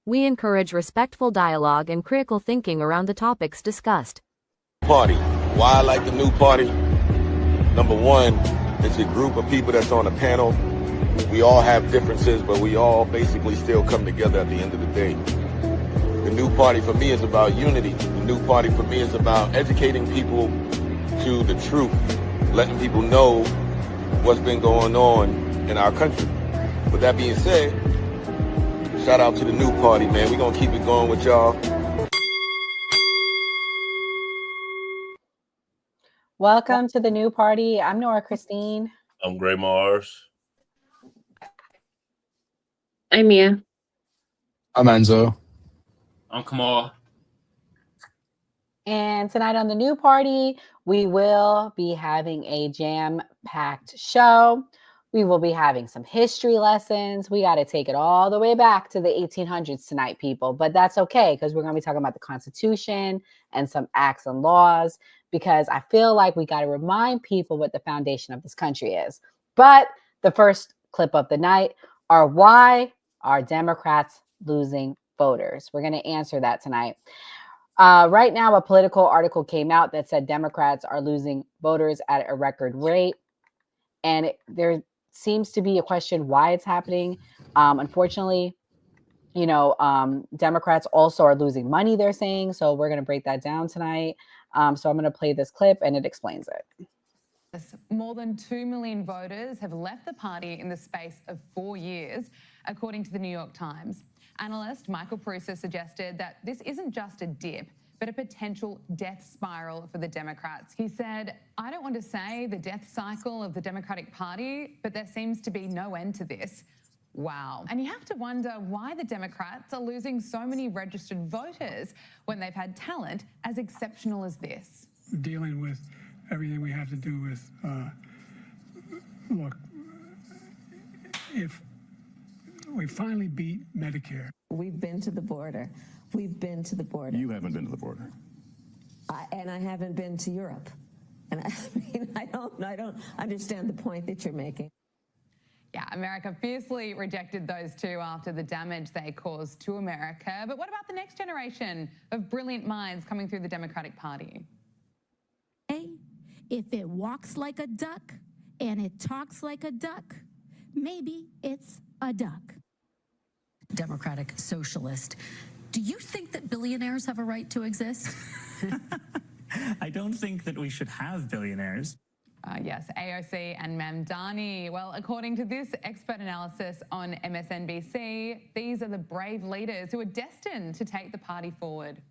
We encourage respectful dialogue and critical thinking around the topics discussed. Party. Why I like the new party? Number one, it's a group of people that's on a panel. We all have differences, but we all basically still come together at the end of the day. The new party for me is about unity. The new party for me is about educating people to the truth, letting people know what's been going on in our country. With that being said, shout out to the new party, man. We're going to keep it going with y'all. Welcome to the new party. I'm Nora Christine. I'm Gray Mars. I'm Mia. I'm Enzo. I'm Kamal. And tonight on the new party, we will be having a jam-packed show. We will be having some history lessons. We got to take it all the way back to the 1800s tonight, people. But that's okay, because we're going to be talking about the Constitution and some acts and laws, because I feel like we got to remind people what the foundation of this country is. But the first clip of the night are why are Democrats losing voters? We're going to answer that tonight. Right now, a Politico article came out that said Democrats are losing voters at a record rate. And there seems to be a question why it's happening. Unfortunately, Democrats also are losing money, they're saying. So we're going to break that down tonight. So I'm going to play this clip and it explains it. More than 2 million voters have left the party in the space of 4 years, according to the New York Times. Analyst Michael Prusa suggested that this isn't just a dip, but a potential death spiral for the Democrats. He said, "I don't want to say the death cycle of the Democratic Party, but there seems to be no end to this." Wow. And you have to wonder why the Democrats are losing so many registered voters when they've had talent as exceptional as this. Dealing with everything we have to do with, look, if we finally beat Medicare. We've been to the border. We've been to the border. You haven't been to the border. And I haven't been to Europe. And I don't understand the point that you're making. Yeah, America fiercely rejected those two after the damage they caused to America. But what about the next generation of brilliant minds coming through the Democratic Party? If it walks like a duck and it talks like a duck, maybe it's a duck. Democratic socialist. Do you think that billionaires have a right to exist? I don't think that we should have billionaires. Yes, AOC and Mamdani. Well, according to this expert analysis on MSNBC, these are the brave leaders who are destined to take the party forward.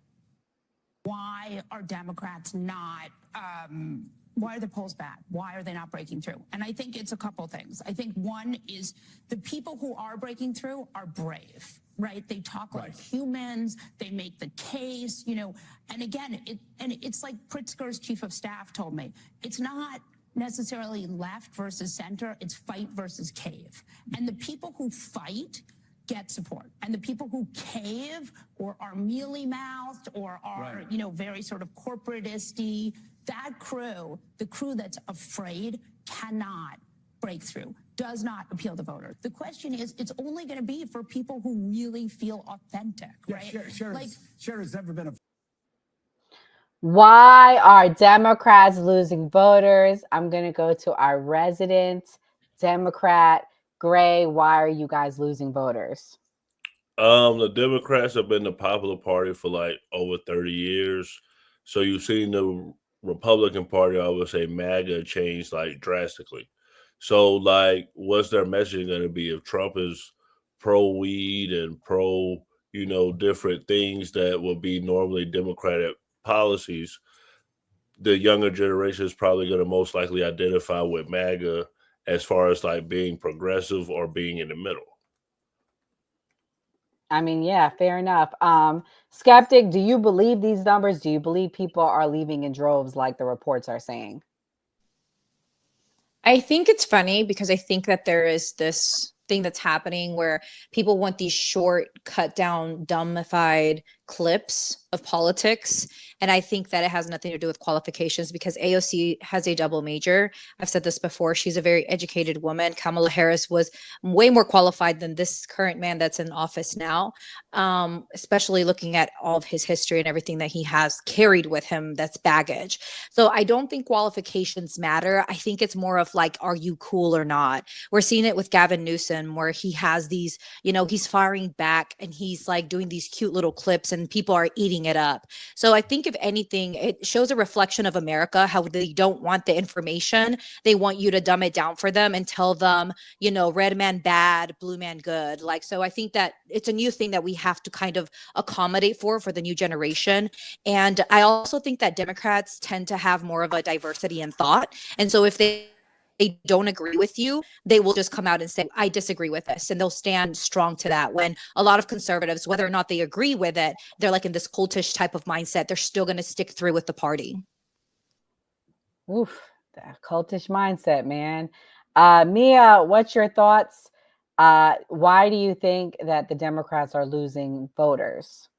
Why are Democrats not, why are the polls bad? Why are they not breaking through? And I think it's a couple things. I think one is the people who are breaking through are brave, right? They talk like humans, they make the case, and again, it's like Pritzker's chief of staff told me, it's not necessarily left versus center, it's fight versus cave. And the people who fight get support. And the people who cave or are mealy-mouthed or are, very sort of corporatist-y, that crew, the crew that's afraid, cannot break through, does not appeal to voters. The question is, it's only going to be for people who really feel authentic, right? Sherry's never been a... Why are Democrats losing voters? I'm going to go to our resident Democrat, Gray. Why are you guys losing voters? The Democrats have been the popular party for like over 30 years. So you've seen the Republican Party, I would say MAGA, change like drastically. So like, what's their messaging going to be if Trump is pro weed and pro, different things that would be normally Democratic policies? The younger generation is probably going to most likely identify with MAGA as far as like being progressive or being in the middle. I mean, yeah, fair enough. Skeptic, do you believe these numbers? Do you believe people are leaving in droves like the reports are saying? I think it's funny because I think that there is this thing that's happening where people want these short, cut down, dumbified clips of politics. And I think that it has nothing to do with qualifications because AOC has a double major. I've said this before. She's a very educated woman. Kamala Harris was way more qualified than this current man that's in office now, especially looking at all of his history and everything that he has carried with him that's baggage. So I don't think qualifications matter. I think it's more of like, are you cool or not? We're seeing it with Gavin Newsom where he has these, he's firing back and he's like doing these cute little clips and people are eating it up. So I think if anything, it shows a reflection of America, how they don't want the information. They want you to dumb it down for them and tell them, red man bad, blue man good. Like, so I think that it's a new thing that we have to kind of accommodate for the new generation. And I also think that Democrats tend to have more of a diversity in thought. And so if they don't agree with you, they will just come out and say, I disagree with this. And they'll stand strong to that. When a lot of conservatives, whether or not they agree with it, they're like in this cultish type of mindset. They're still going to stick through with the party. Oof, that cultish mindset, man. Mia, what's your thoughts? Why do you think that the Democrats are losing voters?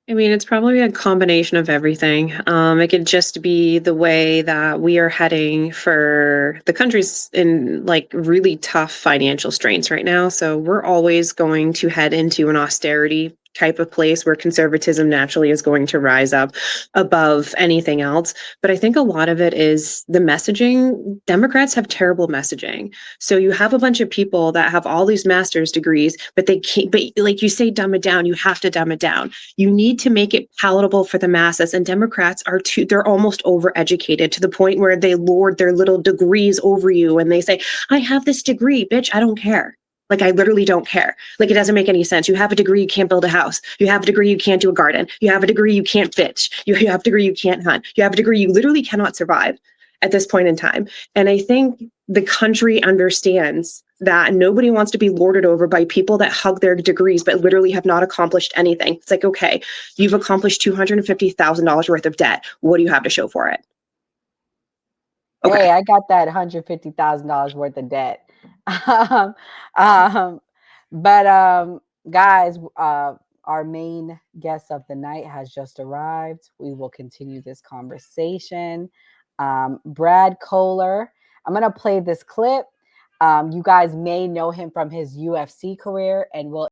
I mean, it's probably a combination of everything. It could just be the way that we are heading for the country's in like really tough financial strains right now. So we're always going to head into an austerity type of place where conservatism naturally is going to rise up above anything else. But I think a lot of it is the messaging. Democrats have terrible messaging. So you have a bunch of people that have all these master's degrees, but they can't, but like you say, dumb it down. You have to dumb it down. You need to make it palatable for the masses. And Democrats are they're almost overeducated to the point where they lord their little degrees over you and they say, I have this degree, bitch, I don't care. Like, I literally don't care. Like, it doesn't make any sense. You have a degree, you can't build a house. You have a degree, you can't do a garden. You have a degree, you can't fish. You have a degree, you can't hunt. You have a degree, you literally cannot survive at this point in time. And I think the country understands that nobody wants to be lorded over by people that hug their degrees but literally have not accomplished anything. It's like, okay, you've accomplished $250,000 worth of debt. What do you have to show for it? Okay. Hey, I got that $150,000 worth of debt. Guys, our main guest of the night has just arrived. We will continue this conversation. Brad Kohler. I'm going to play this clip. You guys may know him from his UFC career, and we'll